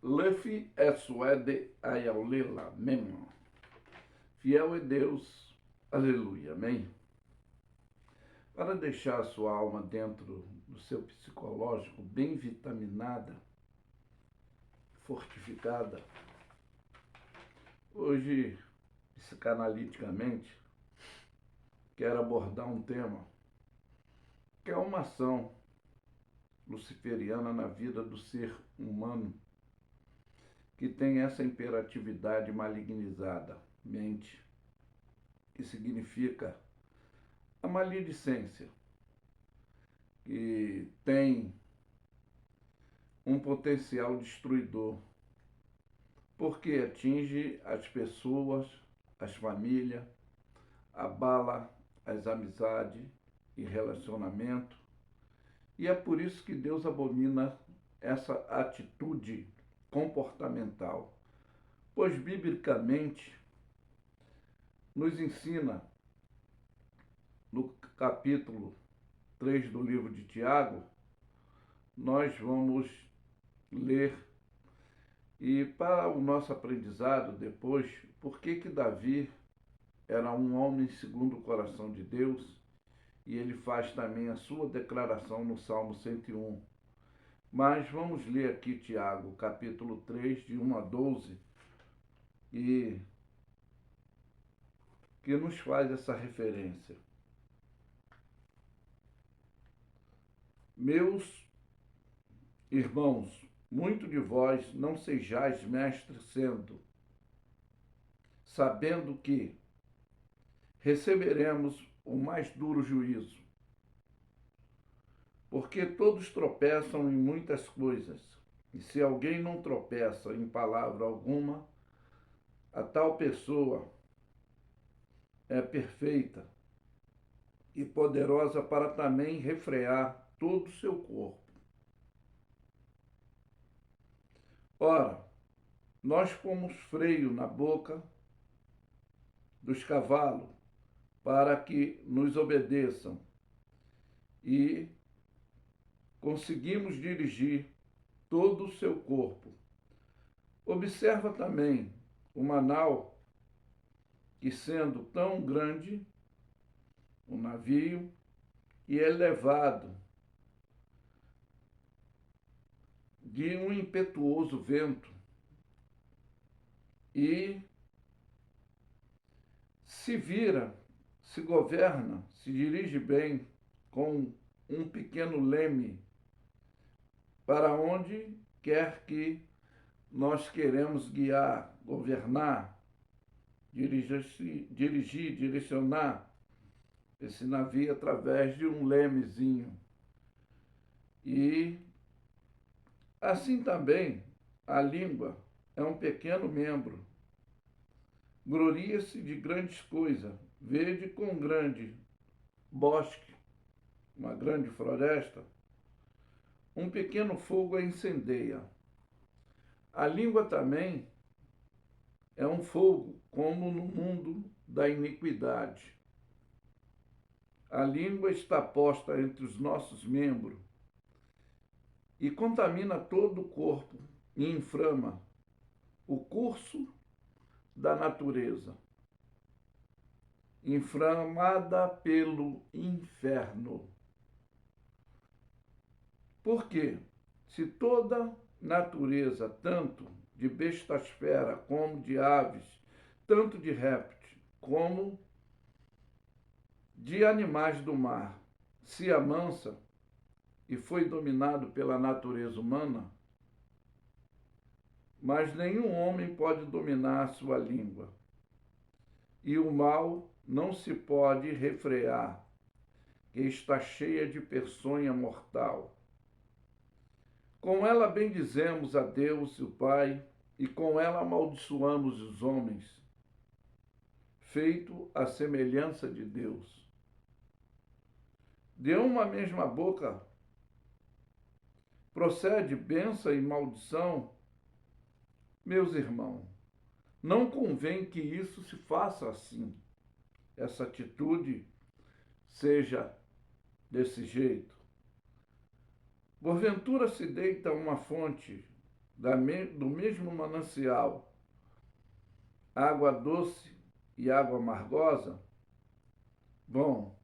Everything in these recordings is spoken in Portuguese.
Lefi é suede ayalela, mesmo. Fiel é Deus, aleluia, amém? Para deixar a sua alma dentro do seu psicológico bem vitaminada, fortificada, hoje, psicanaliticamente, quero abordar um tema que é uma ação luciferiana na vida do ser humano que tem essa imperatividade malignizada, mente, que significa a maledicência, que tem um potencial destruidor, porque atinge as pessoas, as famílias, abala as amizades e relacionamento, e é por isso que Deus abomina essa atitude comportamental, pois biblicamente nos ensina no capítulo 3 do livro de Tiago, nós vamos ler, e para o nosso aprendizado depois, por que Davi era um homem segundo o coração de Deus, e ele faz também a sua declaração no Salmo 101. Mas vamos ler aqui Tiago, capítulo 3, de 1 a 12, e que nos faz essa referência. Meus irmãos, muito de vós não sejais mestres sendo, sabendo que receberemos o mais duro juízo. Porque todos tropeçam em muitas coisas, e se alguém não tropeça em palavra alguma, a tal pessoa é perfeita e poderosa para também refrear todo o seu corpo. Ora, nós pomos freio na boca dos cavalos para que nos obedeçam e conseguimos dirigir todo o seu corpo. Observa também o Manau, que sendo tão grande, o navio, e é levado de um impetuoso vento, e se vira, se governa, se dirige bem com um pequeno leme para onde quer que nós queremos guiar, governar, dirigir, direcionar esse navio através de um lemezinho. E assim também a língua é um pequeno membro. Gloria-se de grandes coisas, vede com grande bosque, uma grande floresta, um pequeno fogo a incendeia. A língua também é um fogo, como no mundo da iniquidade. A língua está posta entre os nossos membros e contamina todo o corpo e inflama o curso da natureza, inflamada pelo inferno. Porque se toda natureza, tanto de bestasfera como de aves, tanto de répteis como de animais do mar, se amansa e foi dominado pela natureza humana, mas nenhum homem pode dominar a sua língua, e o mal não se pode refrear, que está cheia de peçonha mortal. Com ela bendizemos a Deus, o Pai, e com ela amaldiçoamos os homens, feito à semelhança de Deus. De uma mesma boca procede bênção e maldição. Meus irmãos, não convém que isso se faça assim, essa atitude seja desse jeito. Porventura se deita uma fonte do mesmo manancial, água doce e água amargosa? Bom,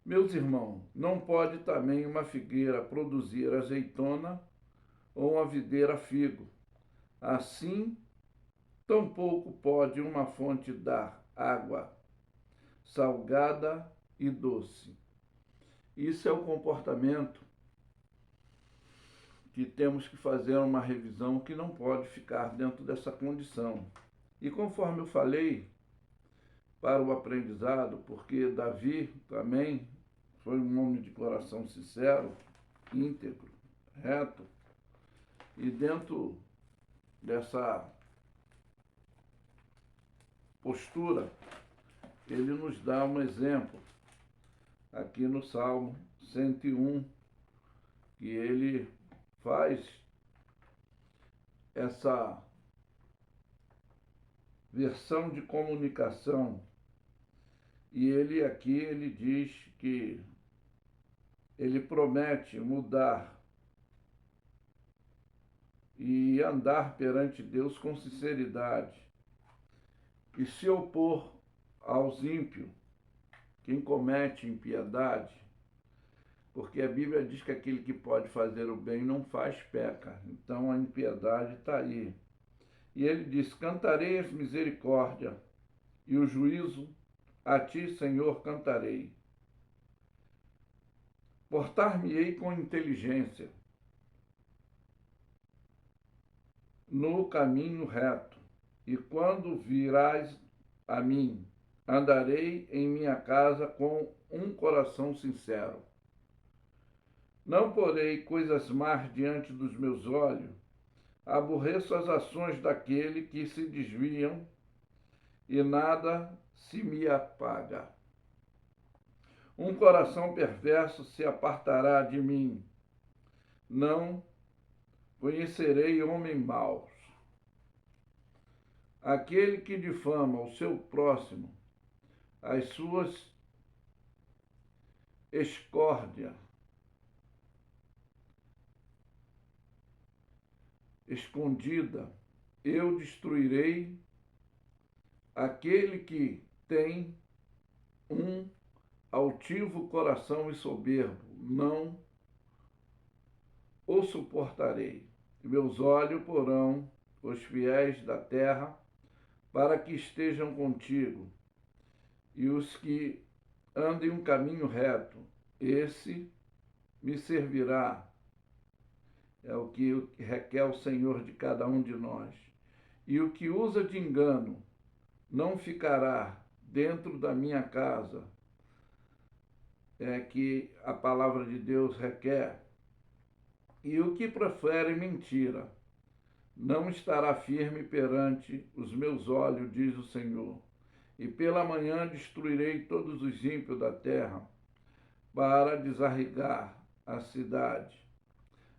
meus irmãos, não pode também uma figueira produzir azeitona ou uma videira figo. Assim, tampouco pode uma fonte dar água salgada e doce. Isso é o comportamento que temos que fazer uma revisão, que não pode ficar dentro dessa condição. E conforme eu falei, para o aprendizado, porque Davi também foi um homem de coração sincero, íntegro, reto, e dentro dessa postura, ele nos dá um exemplo aqui no Salmo 101, que ele faz essa versão de comunicação. E ele diz que ele promete mudar e andar perante Deus com sinceridade e se opor aos ímpios, quem comete impiedade, porque a Bíblia diz que aquele que pode fazer o bem não faz peca. Então a impiedade está aí. E ele diz: cantarei as misericórdia e o juízo a ti, Senhor, cantarei. Portar-me-ei com inteligência no caminho reto, e quando virás a mim, andarei em minha casa com um coração sincero. Não porei coisas más diante dos meus olhos, aborreço as ações daquele que se desviam, e nada se me apaga. Um coração perverso se apartará de mim. Não conhecerei homem maus. Aquele que difama o seu próximo, as suas escórdia, escondida, eu destruirei. Aquele que tem um altivo coração e soberbo, não o suportarei. Meus olhos porão os fiéis da terra, para que estejam contigo, e os que andem um caminho reto, esse me servirá. É o que requer o Senhor de cada um de nós. E o que usa de engano não ficará dentro da minha casa. É que a palavra de Deus requer. E o que profere mentira não estará firme perante os meus olhos, diz o Senhor. E pela manhã destruirei todos os ímpios da terra, para desarraigar a cidade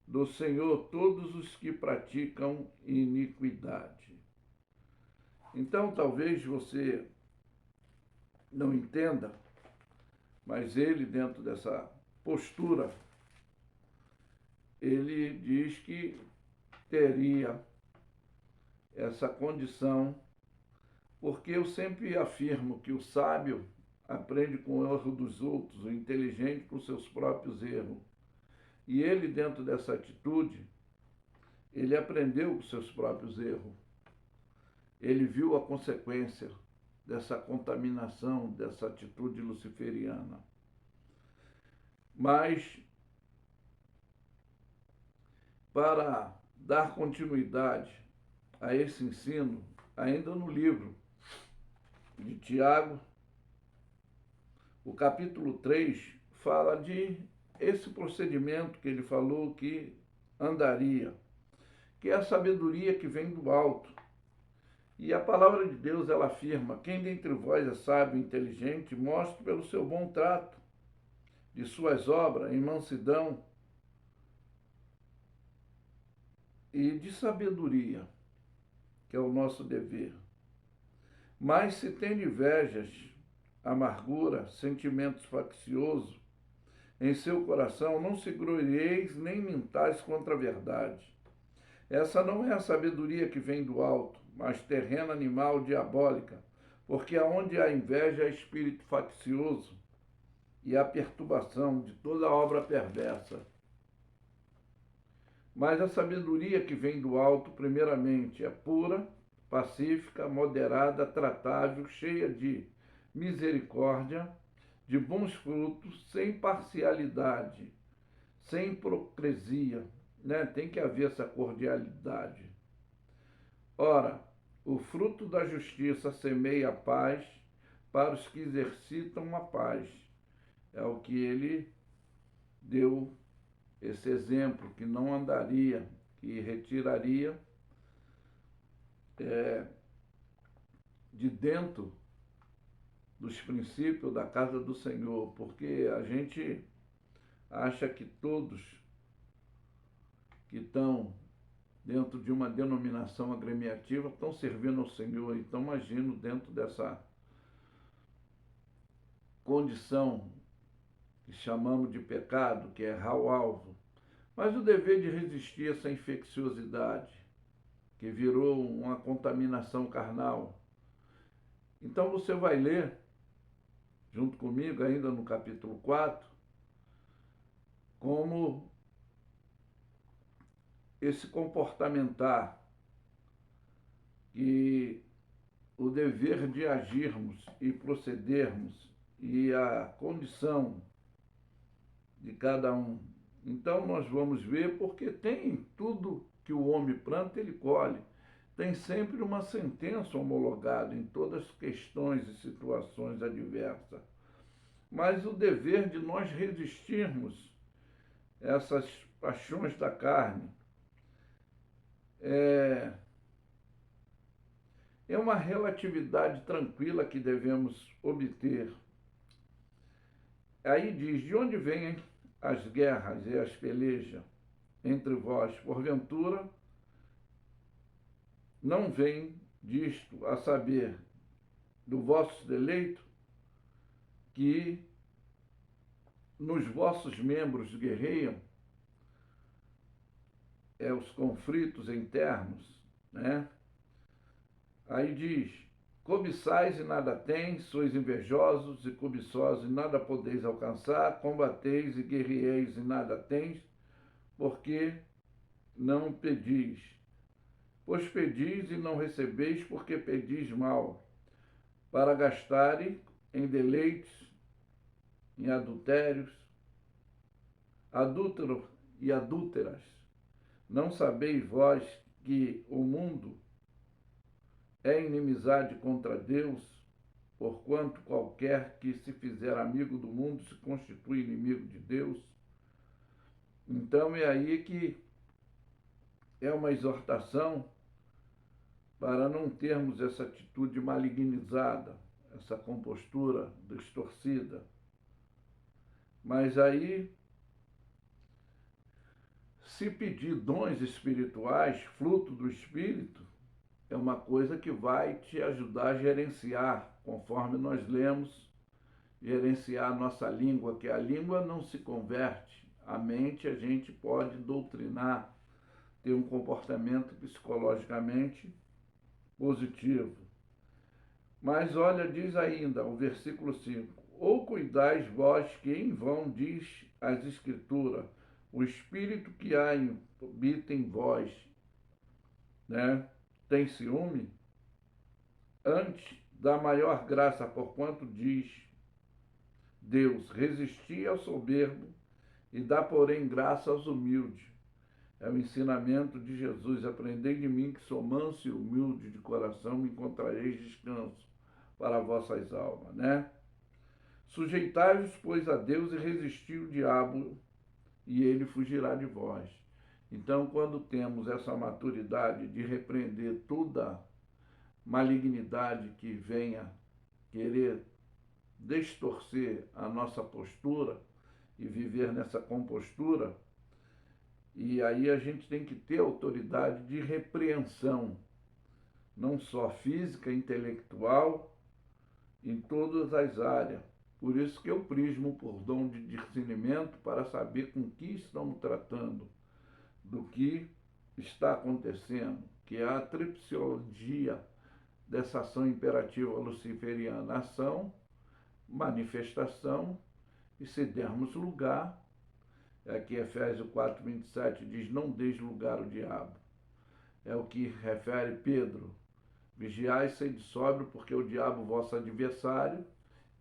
do Senhor todos os que praticam iniquidade. Então, talvez você não entenda, mas ele, dentro dessa postura, ele diz que teria essa condição, porque eu sempre afirmo que o sábio aprende com o erro dos outros, o inteligente com seus próprios erros. E ele, dentro dessa atitude, ele aprendeu com seus próprios erros. Ele viu a consequência dessa contaminação, dessa atitude luciferiana. Mas, para dar continuidade a esse ensino, ainda no livro de Tiago, o capítulo 3 fala de esse procedimento que ele falou que andaria, que é a sabedoria que vem do alto. E a palavra de Deus, ela afirma: quem dentre vós é sábio e inteligente, mostre pelo seu bom trato de suas obras em mansidão e de sabedoria, que é o nosso dever. Mas se tem invejas, amargura, sentimentos facciosos em seu coração, não se glorieis nem mintais contra a verdade. Essa não é a sabedoria que vem do alto, mas terrena, animal, diabólica, porque aonde há inveja há espírito faccioso e há perturbação de toda obra perversa. Mas a sabedoria que vem do alto, primeiramente, é pura, pacífica, moderada, tratável, cheia de misericórdia, de bons frutos, sem parcialidade, sem hipocrisia, né? Tem que haver essa cordialidade. Ora, o fruto da justiça semeia a paz para os que exercitam a paz. É o que ele deu esse exemplo, que não andaria, que retiraria de dentro dos princípios da casa do Senhor, porque a gente acha que todos que estão dentro de uma denominação agremiativa estão servindo ao Senhor e estão agindo dentro dessa condição que chamamos de pecado, que é errar o alvo. Mas o dever de resistir a essa infecciosidade, que virou uma contaminação carnal. Então você vai ler, junto comigo, ainda no capítulo 4, como esse comportamentar, e o dever de agirmos e procedermos e a condição de cada um. Então nós vamos ver, porque tem tudo que o homem planta, ele colhe. Tem sempre uma sentença homologada em todas as questões e situações adversas. Mas o dever de nós resistirmos essas paixões da carne é uma relatividade tranquila que devemos obter. Aí diz, de onde vêm as guerras e as pelejas entre vós? Porventura, não vem disto, a saber, do vosso deleito, que nos vossos membros guerreiam os conflitos internos, né? Aí diz, cobiçais e nada tens, sois invejosos e cobiçosos e nada podeis alcançar, combateis e guerreeis e nada tens, porque não pedis. Pois pedis e não recebeis, porque pedis mal, para gastarem em deleites, em adultérios, adúltero e adúlteras. Não sabeis vós que o mundo é inimizade contra Deus, porquanto qualquer que se fizer amigo do mundo se constitui inimigo de Deus? Então é aí que é uma exortação para não termos essa atitude malignizada, essa compostura distorcida. Mas aí, se pedir dons espirituais, fruto do Espírito, é uma coisa que vai te ajudar a gerenciar, conforme nós lemos, gerenciar a nossa língua, que a língua não se converte. A mente a gente pode doutrinar, ter um comportamento psicologicamente positivo. Mas olha, diz ainda, o versículo 5, ou cuidais vós que em vão diz as Escrituras, o Espírito que habita em vós, né, tem ciúme? Antes, dá maior graça, porquanto diz Deus, resisti ao soberbo e dá, porém, graça aos humildes. É o ensinamento de Jesus. Aprendei de mim, que sou manso e humilde de coração, encontrareis descanso para vossas almas, né? Sujeitai-vos, pois, a Deus e resisti o diabo, e ele fugirá de vós. Então, quando temos essa maturidade de repreender toda malignidade que venha querer distorcer a nossa postura e viver nessa compostura, e aí a gente tem que ter autoridade de repreensão, não só física, intelectual, em todas as áreas. Por isso que eu prismo por dom de discernimento para saber com que estamos tratando, do que está acontecendo, que é a tripsiologia dessa ação imperativa luciferiana: ação, manifestação e, se dermos lugar, aqui Efésios 4:27 diz: não deis lugar ao diabo. É o que refere Pedro: vigiai e sede sóbrio, porque o diabo, vosso adversário,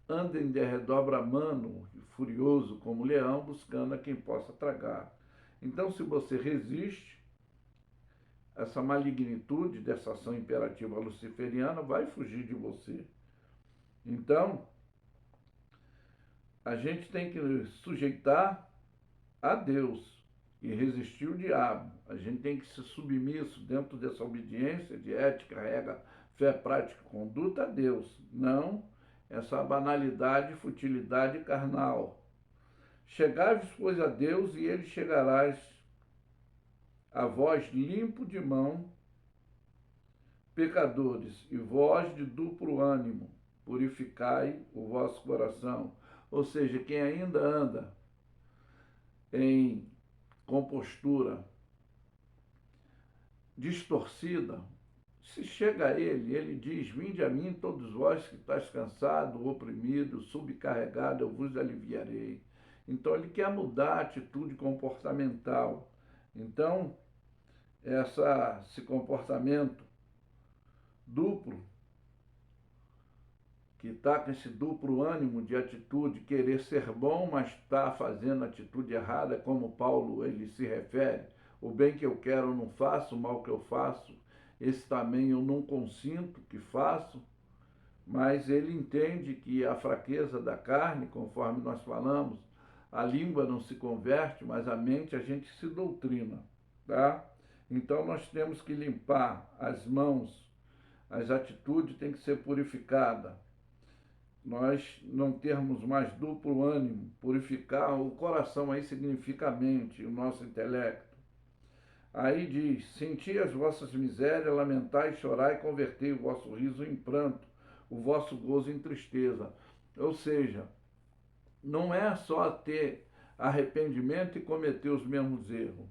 anda em derredor bramando, furioso como leão, buscando a quem possa tragar. Então, se você resiste, essa malignitude dessa ação imperativa luciferiana vai fugir de você. Então, a gente tem que sujeitar a Deus e resistir o diabo. A gente tem que se submisso dentro dessa obediência de ética, regra, fé, prática e conduta a Deus. Não essa banalidade, futilidade carnal. Chegai-vos, pois, a Deus, e ele chegarás a vós limpo de mão, pecadores, e vós de duplo ânimo, purificai o vosso coração. Ou seja, quem ainda anda em compostura distorcida, se chega a ele diz: vinde a mim todos vós que estáis cansado, oprimido, subcarregado, eu vos aliviarei. Então ele quer mudar a atitude comportamental. Então, esse comportamento duplo, que está com esse duplo ânimo de atitude, querer ser bom, mas está fazendo a atitude errada, como Paulo ele se refere: o bem que eu quero eu não faço, o mal que eu faço, esse também eu não consinto que faço. Mas ele entende que a fraqueza da carne, conforme nós falamos, a língua não se converte, mas a mente a gente se doutrina, tá? Então nós temos que limpar as mãos, as atitudes têm que ser purificadas. Nós não termos mais duplo ânimo, purificar o coração, aí significa a mente, o nosso intelecto. Aí diz: senti as vossas misérias, lamentai, chorai, convertei o vosso riso em pranto, o vosso gozo em tristeza. Ou seja, não é só ter arrependimento e cometer os mesmos erros.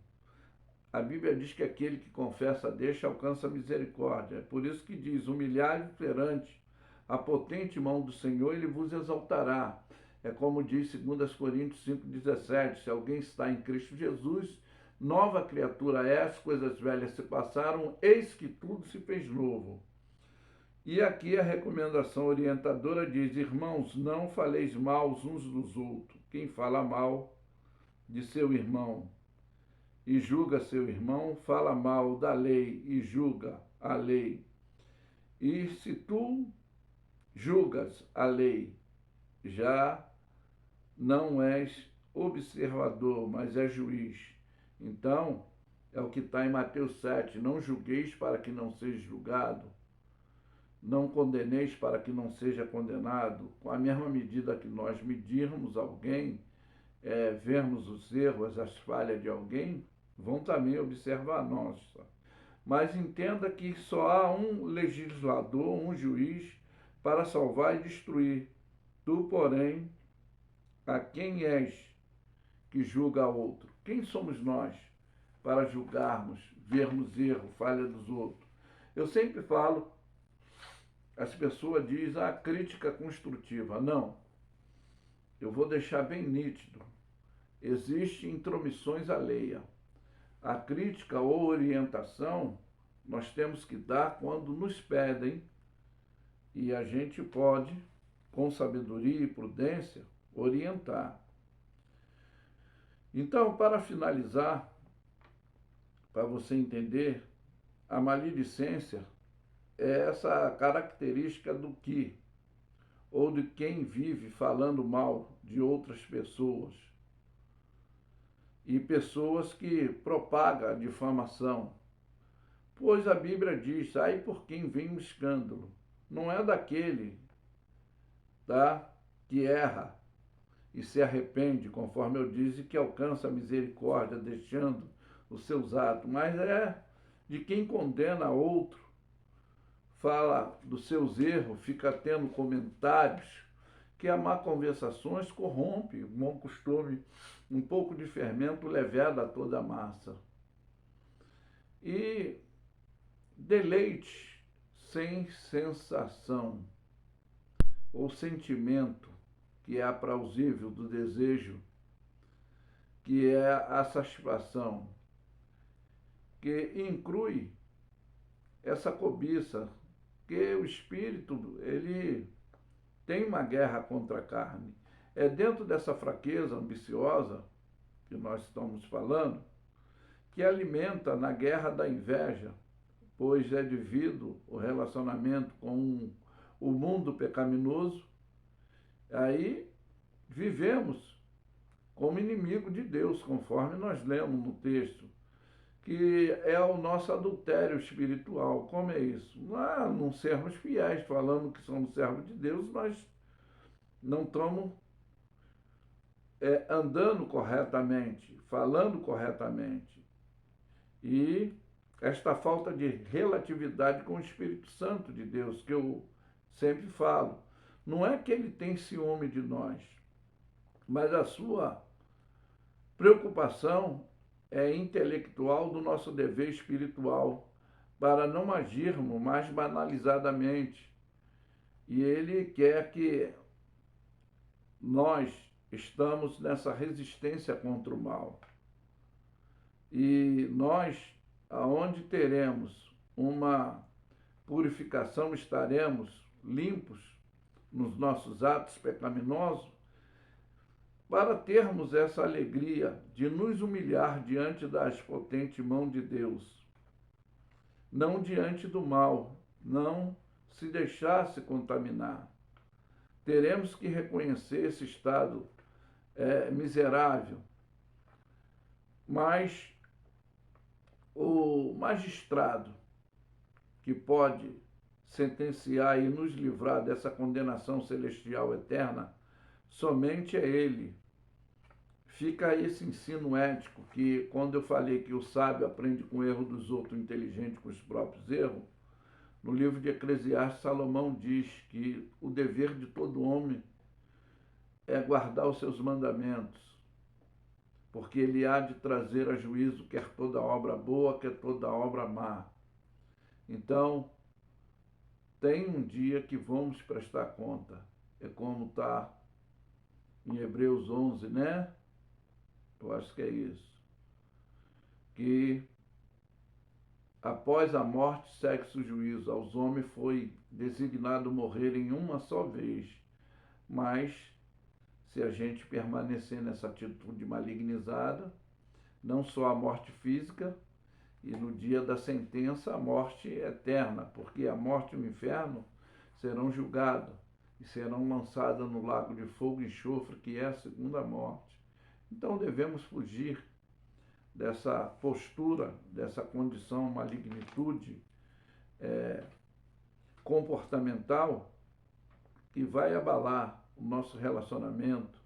A Bíblia diz que aquele que confessa deixa alcança misericórdia. É por isso que diz: humilhai-vos perante a potente mão do Senhor, ele vos exaltará. É como diz 2 Coríntios 5,17: se alguém está em Cristo Jesus, nova criatura é, as coisas velhas se passaram, eis que tudo se fez novo. E aqui a recomendação orientadora diz: irmãos, não faleis mal uns dos outros. Quem fala mal de seu irmão e julga seu irmão, fala mal da lei e julga a lei. E se tu julgas a lei, já não és observador, mas é juiz. Então, é o que está em Mateus 7, não julgueis para que não seja julgado, não condeneis para que não seja condenado. Com a mesma medida que nós medirmos alguém, vermos os erros, as falhas de alguém, vão também observar a nossa. Mas entenda que só há um legislador, um juiz, para salvar e destruir. Tu, porém, a quem és que julga outro? Quem somos nós para julgarmos, vermos erro, falha dos outros? Eu sempre falo, as pessoas dizem: a crítica construtiva. Não, eu vou deixar bem nítido: existem intromissões alheias. A crítica ou orientação nós temos que dar quando nos pedem, e a gente pode, com sabedoria e prudência, orientar. Então, para finalizar, para você entender, a maledicência é essa característica do que, ou de quem vive falando mal de outras pessoas. E pessoas que propagam a difamação. Pois a Bíblia diz: ai por quem vem o escândalo. Não é daquele, tá, que erra e se arrepende, conforme eu disse, que alcança a misericórdia, deixando os seus atos, mas é de quem condena outro, fala dos seus erros, fica tendo comentários, que a má conversações corrompe, o bom costume, um pouco de fermento leveda a toda a massa. E deleite sem sensação ou sentimento que é aprausível do desejo, que é a satisfação, que inclui essa cobiça, que o espírito, ele tem uma guerra contra a carne. É dentro dessa fraqueza ambiciosa que nós estamos falando, que alimenta na guerra da inveja, pois é devido o relacionamento com o mundo pecaminoso, aí vivemos como inimigo de Deus, conforme nós lemos no texto, que é o nosso adultério espiritual. Como é isso? Não sermos fiéis, falando que somos servos de Deus, mas não estamos andando corretamente, falando corretamente. E esta falta de relatividade com o Espírito Santo de Deus, que eu sempre falo, não é que ele tem ciúme de nós, mas a sua preocupação é intelectual do nosso dever espiritual, para não agirmos mais banalizadamente. E ele quer que nós estamos nessa resistência contra o mal. E nós, aonde teremos uma purificação, estaremos limpos nos nossos atos pecaminosos, para termos essa alegria de nos humilhar diante da potente mão de Deus, não diante do mal, não se deixar se contaminar. Teremos que reconhecer esse estado miserável, mas o magistrado que pode sentenciar e nos livrar dessa condenação celestial eterna, somente é ele. Fica esse ensino ético que, quando eu falei que o sábio aprende com o erro dos outros, o inteligente com os próprios erros, no livro de Eclesiastes, Salomão diz que o dever de todo homem é guardar os seus mandamentos, porque ele há de trazer a juízo quer toda obra boa, quer toda obra má. Então, tem um dia que vamos prestar conta. É como está em Hebreus 11, né? Eu acho que é isso. Que após a morte segue-se o juízo. Aos homens foi designado morrer em uma só vez. Mas, se a gente permanecer nessa atitude malignizada, não só a morte física, e no dia da sentença a morte eterna, porque a morte e o inferno serão julgados e serão lançadas no lago de fogo e enxofre, que é a segunda morte. Então devemos fugir dessa postura, dessa condição, malignitude comportamental que vai abalar o nosso relacionamento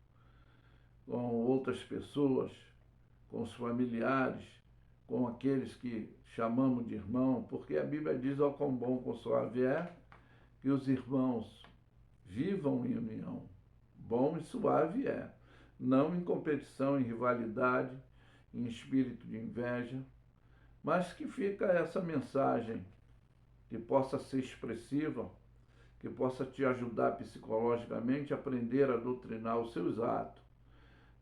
com outras pessoas, com os familiares, com aqueles que chamamos de irmão, porque a Bíblia diz, ó quão bom, quão suave é, que os irmãos vivam em união. Bom e suave é, não em competição, em rivalidade, em espírito de inveja, mas que fica essa mensagem que possa ser expressiva, que possa te ajudar psicologicamente a aprender a doutrinar os seus atos.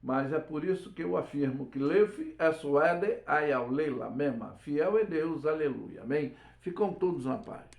Mas é por isso que eu afirmo que Lefi é suede ayau leila mema. Fiel é Deus, aleluia. Amém? Ficam todos na paz.